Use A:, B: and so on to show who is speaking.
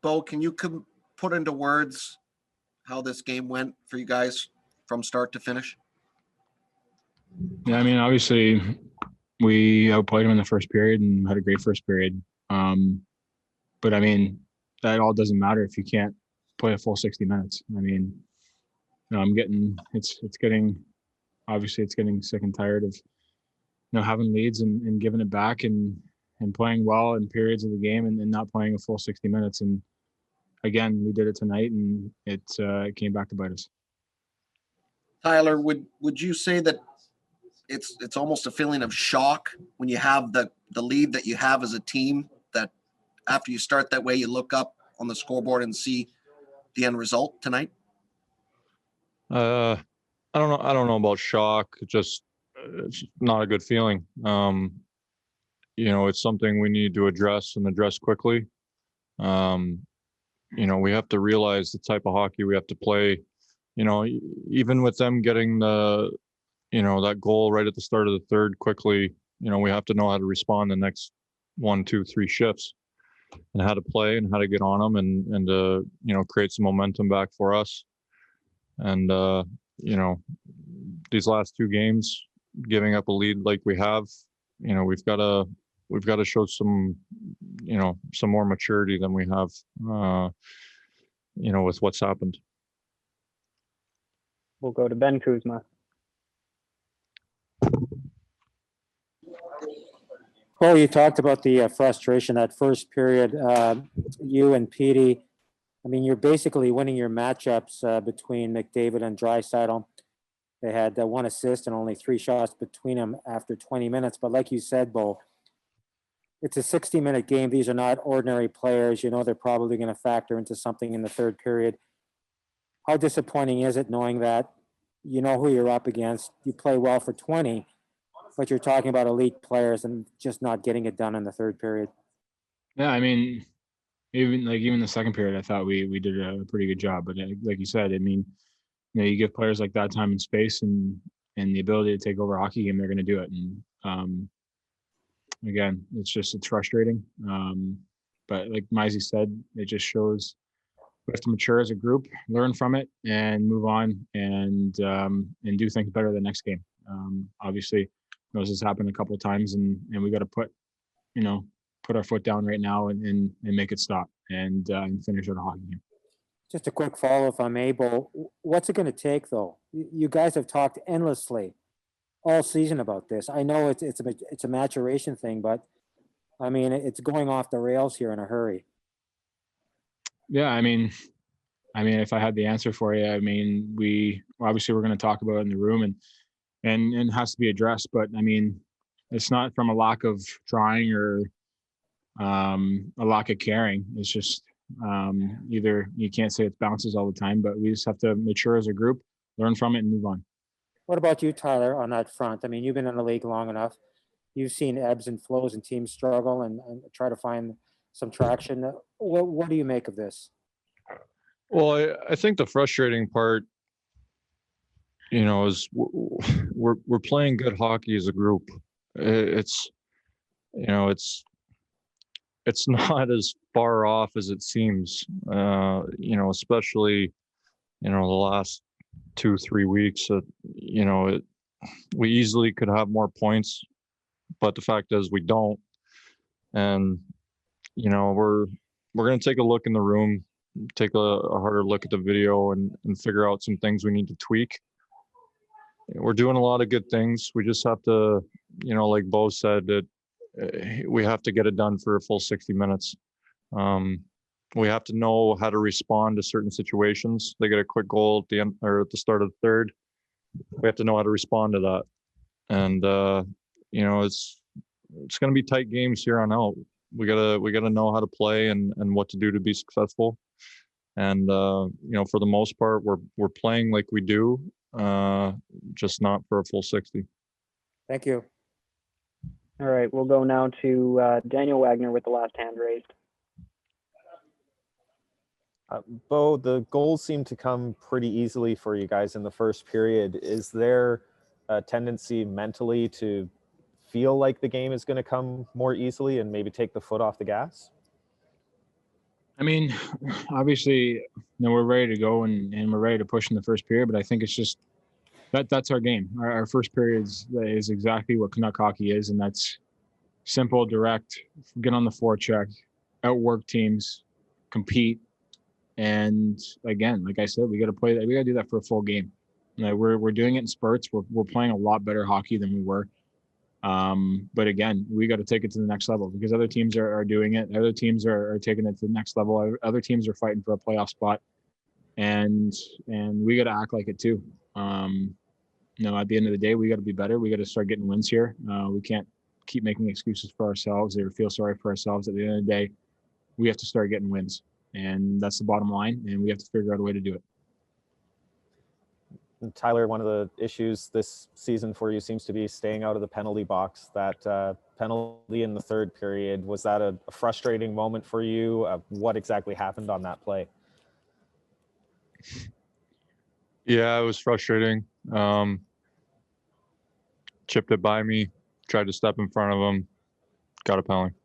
A: Bo, can you put into words how this game went for you guys from start to finish?
B: Yeah, I mean, obviously we outplayed them in the first period and had a great first period. But I mean, that all doesn't matter if you can't play a full 60 minutes. I mean, I'm getting obviously it's getting sick and tired of having leads and giving it back and playing well in periods of the game and not playing a full 60 minutes. And again, we did it tonight, and it came back to bite us.
A: Tyler, would you say that it's almost a feeling of shock when you have the lead that you have as a team, that after you start that way, you look up on the scoreboard and see the end result tonight?
C: I don't know about shock. It's not a good feeling. It's something we need to address quickly. We have to realize the type of hockey we have to play. Even with them getting that goal right at the start of the third quickly, we have to know how to respond the next 1, 2, 3 shifts, and how to play and how to get on them and create some momentum back for us. And these last 2 games, giving up a lead like we have, we've got to show some more maturity than we have with what's happened.
D: We'll go to Ben Kuzma.
E: Well, you talked about the frustration that first period. You and Petey, I mean, you're basically winning your matchups between McDavid and Draisaitl. They had 1 assist and only 3 shots between them after 20 minutes. But like you said, Bo, it's a 60-minute game. These are not ordinary players. They're probably going to factor into something in the third period. How disappointing is it knowing that you know who you're up against? You play well for 20, but you're talking about elite players and just not getting it done in the third period.
B: Yeah, I mean, even the second period, I thought we did a pretty good job. But like you said, I mean, you give players like that time and space and the ability to take over a hockey game, they're going to do it. And again, it's frustrating. But like Mizey said, it just shows we have to mature as a group, learn from it, and move on and do things better the next game. Obviously, this has happened a couple of times, and we got to put our foot down right now and make it stop and finish out a hockey game. Just
E: a quick follow, if I'm able. What's it going to take, though? You guys have talked endlessly all season about this. I know it's a maturation thing, but I mean, it's going off the rails here in a hurry.
B: Yeah, I mean, if I had the answer for you, I mean, we're going to talk about it in the room and it has to be addressed. But I mean, it's not from a lack of trying or a lack of caring. It's just either you can't say it bounces all the time, but we just have to mature as a group, learn from it, and move on.
E: What about you, Tyler, on that front? I mean, you've been in the league long enough. You've seen ebbs and flows and teams struggle and try to find some traction. What do you make of this?
C: Well, I think the frustrating part, is we're playing good hockey as a group. It's not as far off as it seems. Especially the last 2-3 weeks. We easily could have more points, but the fact is we don't. And we're going to take a look in the room, take a harder look at the video and figure out some things we need to tweak. We're doing a lot of good things. We just have to, like Bo said, that we have to get it done for a full 60 minutes. We have to know how to respond to certain situations. They get a quick goal at the end or at the start of the third. We have to know how to respond to that. And it's going to be tight games here on out. We gotta know how to play and what to do to be successful. And for the most part, we're playing like we do, just not for a full 60.
E: Thank you.
D: All right, we'll go now to Daniel Wagner with the last hand raised.
F: Bo, the goals seem to come pretty easily for you guys in the first period. Is there a tendency mentally to feel like the game is going to come more easily and maybe take the foot off the gas?
B: I mean, obviously, we're ready to go and we're ready to push in the first period, but I think it's just that's our game. Our first period is exactly what Canuck hockey is, and that's simple, direct, get on the forecheck, outwork teams, compete, and again, like I said, we got to play that. We got to do that for a full game. We're doing it in spurts. We're playing a lot better hockey than we were. But again, we got to take it to the next level because other teams are doing it. Other teams are taking it to the next level. Other teams are fighting for a playoff spot, and we got to act like it too. At the end of the day, we got to be better. We got to start getting wins here. We can't keep making excuses for ourselves or feel sorry for ourselves. At the end of the day, we have to start getting wins, and that's the bottom line. And we have to figure out a way to do it.
F: And Tyler, one of the issues this season for you seems to be staying out of the penalty box. That penalty in the third period, was that a frustrating moment for you? What exactly happened on that play?
C: Yeah, it was frustrating. Chipped it by me, tried to step in front of him, got a penalty.